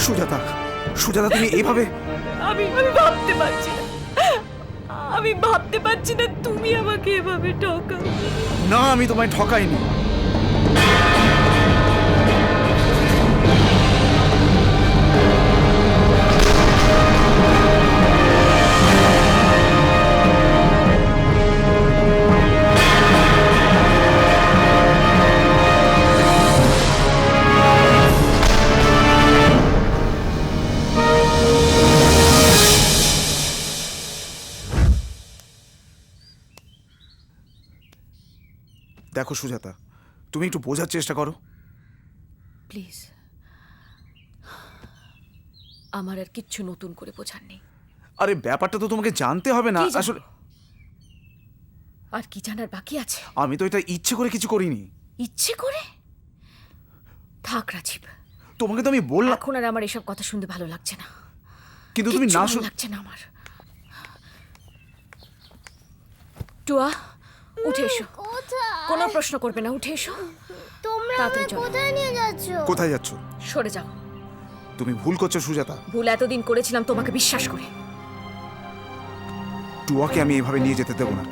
সুজাতা, সুজাতা তুমি এইভাবে? আমি ভাবতে পারছি না, আমি ভাবতে পারছি না তুমি আমাকে এভাবে ঠকাও। না, আমি তোমায় ঠকাইনি। দেখো সুজাতা, তুমি একটু বোঝার চেষ্টা করো। প্লিজ, আমার আর কিচ্ছু নতুন করে বোঝার নেই। আরে ব্যাপারটা তো তোমাকে জানতে হবে না কি জানবো? আসলে। আর কি জানার বাকি আছে? আমি তো এটা ইচ্ছে করে কিছু করিনি। ইচ্ছে করে? থাক রাজীব, তোমাকে তো আমি বললাম। এখন আর আমার এসব কথা শুনতে ভালো লাগছে না। কিন্তু তুমি কিচ্ছু না ভালো লাগছে না আমার। টুয়া, উঠে এসো। কোনো প্রশ্ন করবে না, উঠে এসো। তোমরা তাড়াতাড়ি আমায় চলো। কোথায় নিয়ে যাচ্ছ? কোথায় যাচ্ছ? সরে যাও। তুমি ভুল করছো সুজাতা। ভুল এতদিন করেছিলাম তোমাকে বিশ্বাস করে। টুয়াকে আমি এভাবে নিয়ে যেতে দেবো না।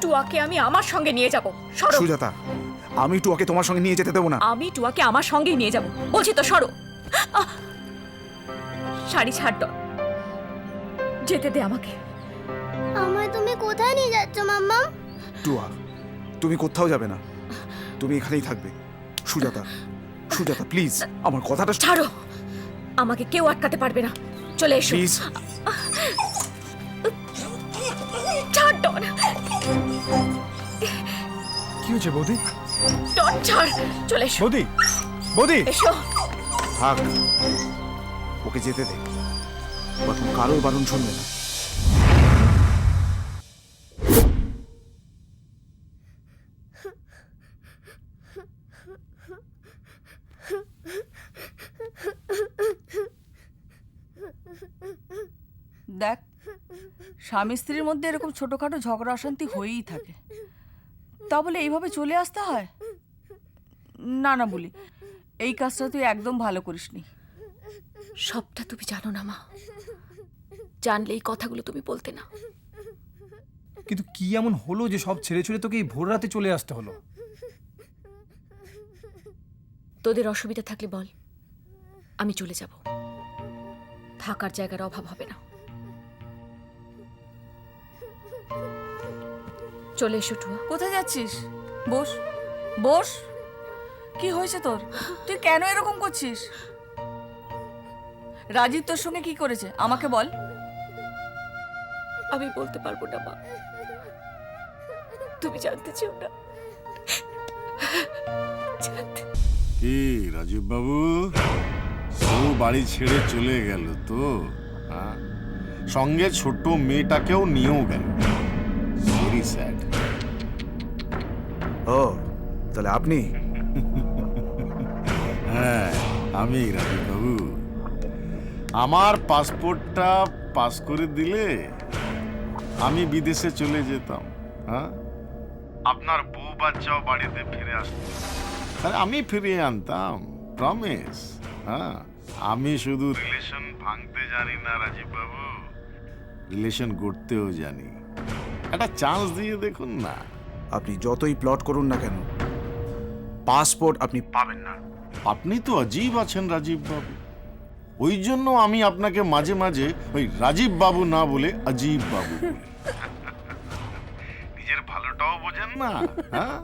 টুয়াকে আমি আমার সঙ্গে নিয়ে যাব। সরো। সুজাতা, আমি টুয়াকে তোমার সঙ্গে নিয়ে যেতে দেবো না। আমি টুয়াকে আমার সঙ্গেই নিয়ে যাব, বলছি তো। সরো। আহ! শাড়ি ছাড় ডন। যেতে দে আমাকে। আমায় তুমি কোথায় নিয়ে যাচ্ছ মাম্মা? টুয়া, তুমি কোথাও যাবে না, তুমি এখানেই থাকবে। সুজাতা, সুজাতা প্লিজ আমার কথাটা ছাড়ো, আমাকে কেউ আটকাতে পারবে না। চলে এসো। প্লিজ। ছাড় ডন। কি হয়েছে বৌদি? ডন ছাড়। চলে এসো। বৌদি, বৌদি! এসো। থাক, ওকে যেতে দে। এখন কারোর বারণ শুনবে না। দেখ, স্বামী স্ত্রীর মধ্যে এরকম ছোটখাটো ঝগড়া অশান্তি হয়েই থাকে, তা বলে এইভাবে চলে আসতে হয়? না না বলি, এই কাজটা তুই একদম ভালো করিসনি। সবটা তুমি জানো না মা, জানলে এই কথাগুলো তুমি বলতে না। কিন্তু কি এমন হলো যে সব ছেড়ে ছুড়ে তোকে এই ভোর রাতে চলে আসতে হলো? তোদের অসুবিধা থাকলে বল, আমি চলে যাব। থাকার জায়গার অভাব হবে না। চলে এসো টুয়া। কোথায় যাচ্ছিস? বস, বস। কি হয়েছে তোর? তুই কেন এরকম করছিস? রাজীব তোর সঙ্গে কি করেছে আমাকে বল। আমি বলতে পারবো না মা, তুমি জানতে চাও না। কি রাজীব বাবু, ও বাড়ি ছেড়ে চলে গেল তো? হ্যাঁ, সঙ্গে ছোট মেয়েটাকেও নিয়েও গেল। Very sad. ও, তাহলে আপনি? হ্যাঁ, আমি রাজীব বাবু। আমার পাসপোর্টটা পাস করে দিলে আমি বিদেশে চলে যেতাম। হ্যাঁ, আপনার বউ বাচ্চাও বাড়িতে ফিরে আসতো। আরে আমি ফিরিয়ে আনতাম, প্রমিস। হ্যাঁ, আমি শুধু রিলেশন ভাঙতে জানি না রাজীব বাবু, রিলেশন করতেও জানি। একটা চান্স দিয়ে দেখুন না। আপনি যতই প্লট করুন না কেন, পাসপোর্ট আপনি পাবেন না। আপনি তো অজীব আছেন রাজীব বাবু, ওই জন্য আমি আপনাকে মাঝে মাঝে ওই রাজীব বাবু না বলে অজীব বাবু বলি। নিজের ভালোটাও বোঝেন না। হ্যাঁ,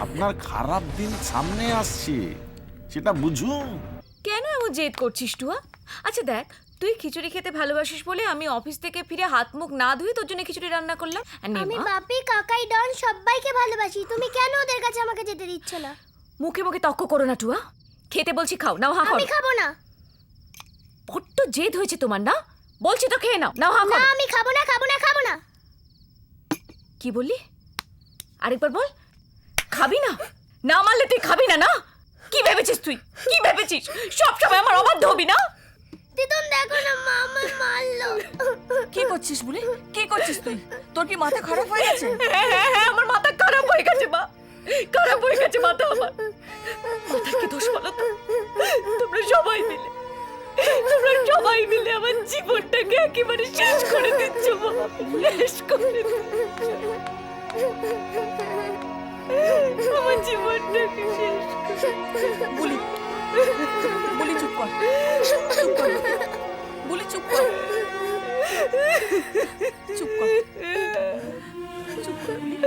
আপনার খারাপ দিন সামনে আসছে, সেটা বুঝুন। কেন এমন জেদ করছিস টুয়া? আচ্ছা দেখ, তুই খিচুড়ি খেতে ভালোবাসিস বলে আমি অফিস থেকে ফিরে হাত মুখ না ধুয়ে তোর জন্য খিচুড়ি রান্না করলাম। আর নে আমি মা, বাপি, কাকাই, ডন সবাইকে ভালোবাসি। তুমি কেন ওদের কাছে আমাকে যেতে দিচ্ছ না? মুখে মুখে তক্ক করো না টুয়া। খেতে বলছি খাও, নাও হা আমি করো। খাবো না। বড্ড জেদ হয়েছে তোমার না? বলছি তো খেয়ে নাও, নাও হা না করো। আমি খাবো না, খাবো না, খাবো না। কি বললি? আরেকবার বল। খাবি না? না মারলে তুই খাবি না না? কি ভেবেছিস তুই? কি ভেবেছিস সব সময় আমার অবাধ্য হবি না? দিদুন দেখো না, মা আমায় মারলো। কি করছিস বলি? কি করছিস তুই? তোর কি মাথা খারাপ হয়ে গেছে? হ্যাঁ হ্যাঁ হ্যাঁ, আমার মাথা খারাপ হয়ে গেছে মা, খারাপ হয়ে গেছে মাথা আমার। মাথার কি দোষ বলো তো? তোমরা সবাই মিলে, তোমরা সবাই মিলে আমার জীবনটাকে একেবারে শেষ করে দিচ্ছ বাবা, শেষ করে দিচ্ছ। আমার জীবনটাকে শেষ বলি বলি চুপ কর, চুপ কর বলি, চুপ কর, চুপ কর, চুপ কর বলি।